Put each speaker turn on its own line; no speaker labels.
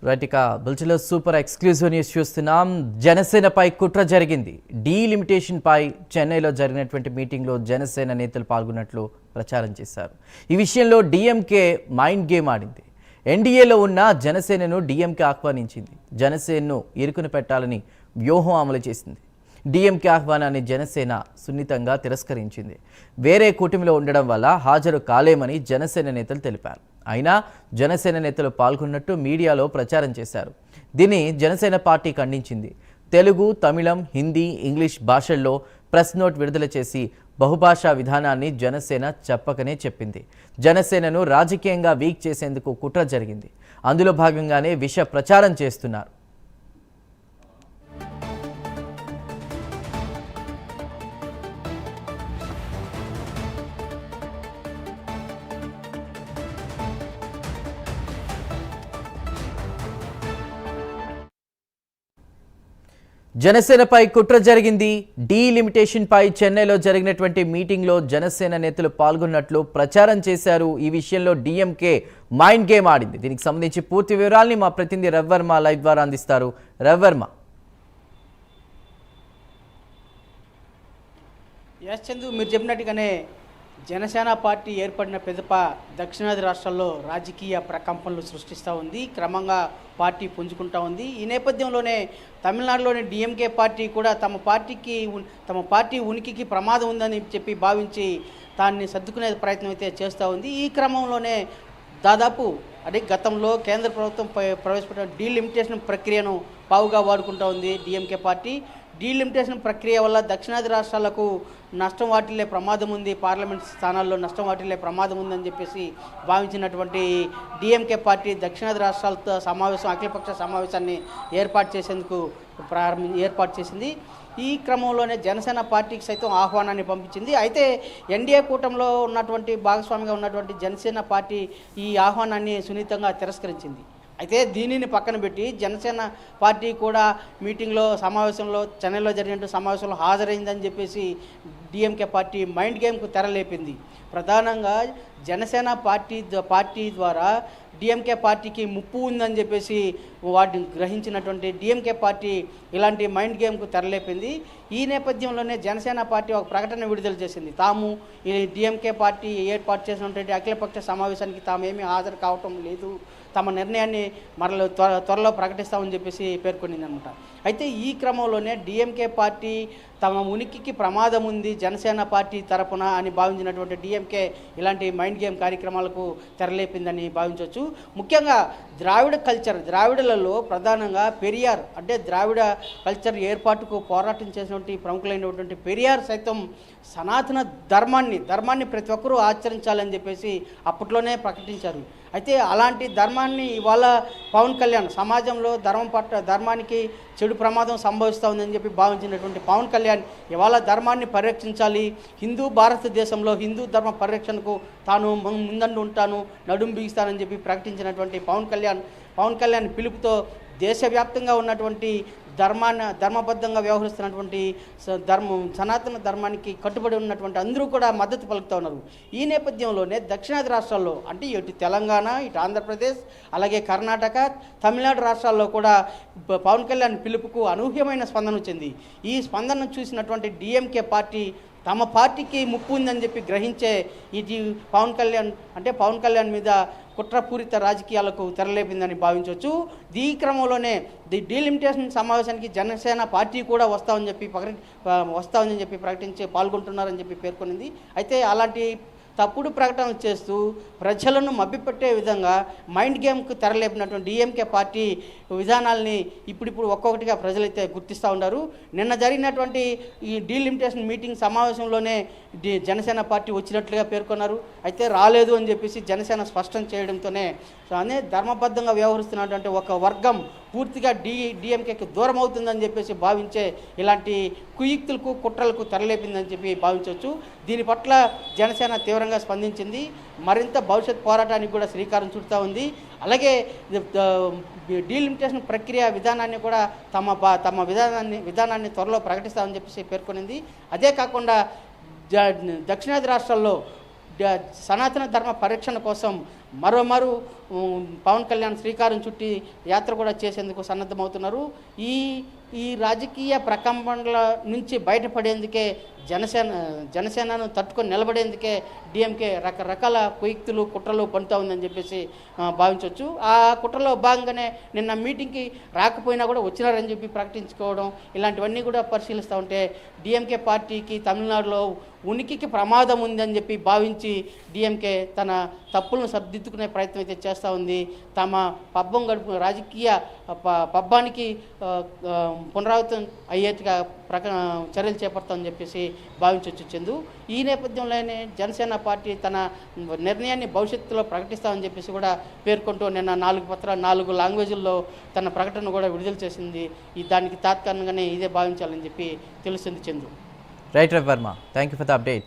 Right ఇక బులెటిన్లో super exclusive news చూస్తున్నాం. జనసేనపై కుట్ర జరిగింది. డీలిమిటేషన్ పై చెన్నైలో జరిగినటువంటి మీటింగ్లో జనసేన నేతలు పాల్గొన్నట్లు ప్రచారం చేశారు. ఈ విషయంలో డిఎంకే మైండ్ గేమ్ ఆడింది. ఎన్డీఏలో ఉన్న జనసేనను డిఎంకే ఆహ్వానించింది. జనసేనను ఇరుకుని పెట్టాలని వ్యూహం అమలు చేసింది. డిఎంకే ఆహ్వానాన్ని జనసేన సున్నితంగా తిరస్కరించింది. వేరే కూటమిలో ఉండడం వల్ల హాజరు కాలేమని జనసేన నేతలు తెలిపారు. అయినా జనసేన నేతలు పాల్గొన్నట్టు మీడియాలో ప్రచారం చేశారు. దీన్ని జనసేన పార్టీ ఖండించింది. తెలుగు, తమిళం, హిందీ, ఇంగ్లీష్ భాషల్లో ప్రెస్ నోట్ విడుదల చేసి బహుభాషా విధానాన్ని జనసేన చెప్పకనే చెప్పింది. జనసేనను రాజకీయంగా వీక్ చేసేందుకు కుట్ర జరిగింది. అందులో భాగంగానే విష ప్రచారం చేస్తున్నారు. జనసేనపై కుట్ర జరిగింది. డీలిమిటేషన్ పై చెన్నైలో జరిగినటువంటి మీటింగ్లో జనసేన నేతలు పాల్గొన్నట్లు ప్రచారం చేశారు. ఈ విషయంలో డిఎంకే మైండ్ గేమ్ ఆడింది. దీనికి సంబంధించి పూర్తి వివరాల్ని మా ప్రతినిధి రవివర్మ లైవ్ ద్వారా అందిస్తారు. రవివర్మ.
ఎస్ చందు, మీరు చెప్పినట్టుగానే జనసేన పార్టీ ఏర్పడిన పిదప దక్షిణాది రాష్ట్రాల్లో రాజకీయ ప్రకంపనలు సృష్టిస్తూ ఉంది. క్రమంగా పార్టీ పుంజుకుంటూ ఉంది. ఈ నేపథ్యంలోనే తమిళనాడులోని డిఎంకే పార్టీ కూడా తమ పార్టీ ఉనికికి ప్రమాదం ఉందని చెప్పి భావించి దాన్ని సర్దుకునే ప్రయత్నం అయితే చేస్తూ ఉంది. ఈ క్రమంలోనే దాదాపు గతంలో కేంద్ర ప్రభుత్వం ప్రవేశపెట్టిన డీలిమిటేషన్ ప్రక్రియను పావుగా వాడుకుంటూ ఉంది డిఎంకే పార్టీ. డీలిమిటేషన్ ప్రక్రియ వల్ల దక్షిణాది రాష్ట్రాలకు నష్టం వాటిల్లే ప్రమాదం ఉంది, పార్లమెంట్ స్థానాల్లో నష్టం వాటిల్లే ప్రమాదం ఉందని చెప్పేసి భావించినటువంటి డిఎంకే పార్టీ దక్షిణాది రాష్ట్రాలతో అఖిలపక్ష సమావేశాన్ని ఏర్పాటు చేసింది. ఈ క్రమంలోనే జనసేన పార్టీకి సైతం ఆహ్వానాన్ని పంపించింది. అయితే ఎన్డీఏ కూటమిలో ఉన్నటువంటి భాగస్వామిగా ఉన్నటువంటి జనసేన పార్టీ ఈ ఆహ్వానాన్ని సున్నితంగా తిరస్కరించింది. అయితే దీనిని పక్కన పెట్టి జనసేన పార్టీ కూడా సమావేశంలో చెన్నైలో జరిగిన సమావేశంలో హాజరైందని చెప్పేసి డిఎంకే పార్టీ మైండ్ గేమ్కు తెరలేపింది. ప్రధానంగా జనసేన పార్టీ ద్వారా డిఎంకే పార్టీకి ముప్పు ఉందని చెప్పేసి వాటిని గ్రహించినటువంటి డిఎంకే పార్టీ ఇలాంటి మైండ్ గేమ్కు తెరలేపింది. ఈ నేపథ్యంలోనే జనసేన పార్టీ ఒక ప్రకటన విడుదల చేసింది. తాము ఈ డిఎంకే పార్టీ ఏర్పాటు చేసినటువంటి అఖిలపక్ష సమావేశానికి తామేమీ హాజరు కావటం లేదు, తమ నిర్ణయాన్ని మరల త్వరలో ప్రకటిస్తామని చెప్పేసి పేర్కొనింది అనమాట. అయితే ఈ క్రమంలోనే డిఎంకే పార్టీ తమ ఉనికికి ప్రమాదం ఉంది జనసేన పార్టీ తరపున అని భావించినటువంటి డిఎంకే ఇలాంటి మైండ్ గేమ్ కార్యక్రమాలకు తెరలేపిందని భావించవచ్చు. ముఖ్యంగా ద్రావిడలలో ప్రధానంగా పెరియార్ ద్రావిడ కల్చర్ ఏర్పాటుకు పోరాటం చేసినటువంటి ప్రముఖులైనటువంటి పెరియార్ సైతం సనాతన ధర్మాన్ని ప్రతి ఒక్కరూ ఆచరించాలని చెప్పేసి అప్పట్లోనే ప్రకటించారు. అయితే అలాంటి ధర్మాన్ని ఇవాళ పవన్ కళ్యాణ్ సమాజంలో ధర్మానికి చెడు ప్రమాదం సంభవిస్తూ ఉందని చెప్పి భావించినటువంటి పవన్ కళ్యాణ్ ఇవాళ ధర్మాన్ని పరిరక్షించాలి, భారతదేశంలో హిందూ ధర్మ పరిరక్షణకు తాను ముందండు ఉంటాను, నడుం బిగిస్తానని చెప్పి ప్రకటించినటువంటి పవన్ కళ్యాణ్ పిలుపుతో దేశవ్యాప్తంగా ఉన్నటువంటి ధర్మబద్ధంగా వ్యవహరిస్తున్నటువంటి సనాతన ధర్మానికి కట్టుబడి ఉన్నటువంటి అందరూ కూడా మద్దతు పలుకుతూ ఉన్నారు. ఈ నేపథ్యంలోనే దక్షిణాది రాష్ట్రాల్లో ఇటు తెలంగాణ, ఇటు ఆంధ్రప్రదేశ్, అలాగే కర్ణాటక, తమిళనాడు రాష్ట్రాల్లో కూడా పవన్ కళ్యాణ్ పిలుపుకు అనూహ్యమైన స్పందన వచ్చింది. ఈ స్పందనను చూసినటువంటి డిఎంకే పార్టీ తమ పార్టీకి ముప్పు ఉందని చెప్పి గ్రహించే ఇది పవన్ కళ్యాణ్ మీద కుట్రపూరిత రాజకీయాలకు తెరలేపిందని భావించవచ్చు. ఈ క్రమంలోనే డీలిమిటేషన్ సమావేశానికి జనసేన పార్టీ కూడా వస్తామని చెప్పి ప్రకటించి పాల్గొంటున్నారని చెప్పి పేర్కొనింది. అయితే అలాంటి తప్పుడు ప్రకటనలు చేస్తూ ప్రజలను మభ్యపెట్టే విధంగా మైండ్ గేమ్కు తెరలేపినటువంటి డిఎంకే పార్టీ విధానాల్ని ఇప్పుడు ఒక్కొక్కటిగా ప్రజలైతే గుర్తిస్తూ ఉన్నారు. నిన్న జరిగినటువంటి ఈ డీలిమిటేషన్ మీటింగ్ సమావేశంలోనే జనసేన పార్టీ వచ్చినట్లుగా పేర్కొన్నారు. అయితే రాలేదు అని చెప్పేసి జనసేన స్పష్టం చేయడంతోనే ధర్మబద్ధంగా వ్యవహరిస్తున్నటువంటి ఒక వర్గం పూర్తిగా డిఎంకేకి దూరం అవుతుందని చెప్పేసి భావించే ఇలాంటి కుయుక్తులకు కుట్రలకు తెరలేపిందని చెప్పి భావించవచ్చు. దీని పట్ల జనసేన తీవ్రంగా స్పందించింది. మరింత భవిష్యత్ పోరాటానికి కూడా శ్రీకారం చుడుతూ ఉంది. అలాగే డీలిమిటేషన్ ప్రక్రియ విధానాన్ని కూడా తమ విధానాన్ని త్వరలో ప్రకటిస్తామని చెప్పేసి పేర్కొనింది. అదే కాకుండా దక్షిణాది రాష్ట్రాల్లో సనాతన ధర్మ పరిరక్షణ కోసం మరో పవన్ కళ్యాణ్ శ్రీకారం చుట్టి యాత్ర కూడా చేసేందుకు సన్నద్ధమవుతున్నారు. ఈ రాజకీయ ప్రకంపనల నుంచి బయటపడేందుకే జనసేనను తట్టుకొని నిలబడేందుకే డిఎంకే రకరకాల కుయుక్తులు కుట్రలు పడుతూ ఉందని చెప్పేసి భావించవచ్చు. ఆ కుట్రలో భాగంగానే నిన్న మీటింగ్కి రాకపోయినా కూడా వచ్చినారని చెప్పి ప్రకటించుకోవడం, ఇలాంటివన్నీ కూడా పరిశీలిస్తూ ఉంటే డిఎంకే పార్టీకి తమిళనాడులో ఉనికికి ప్రమాదం ఉందని చెప్పి భావించి డిఎంకే తన తప్పులను సరిదిద్దుకునే ప్రయత్నం అయితే చేస్తూ ఉంది. తమ పబ్బం గడుపు రాజకీయ పబ్బానికి పునరావృతం అయ్యేట్టుగా చర్యలు చేపడతామని చెప్పేసి భావించవచ్చు చందు. ఈ నేపథ్యంలోనే జనసేన పార్టీ తన నిర్ణయాన్ని భవిష్యత్తులో ప్రకటిస్తామని చెప్పేసి కూడా పేర్కొంటూ నిన్న 4 లాంగ్వేజ్ల్లో తన ప్రకటన కూడా విడుదల చేసింది. దానికి తాత్కాలికంగానే ఇదే భావించాలని చెప్పి తెలుస్తుంది Chandu.
Right Ravi Varma, thank you for the updates.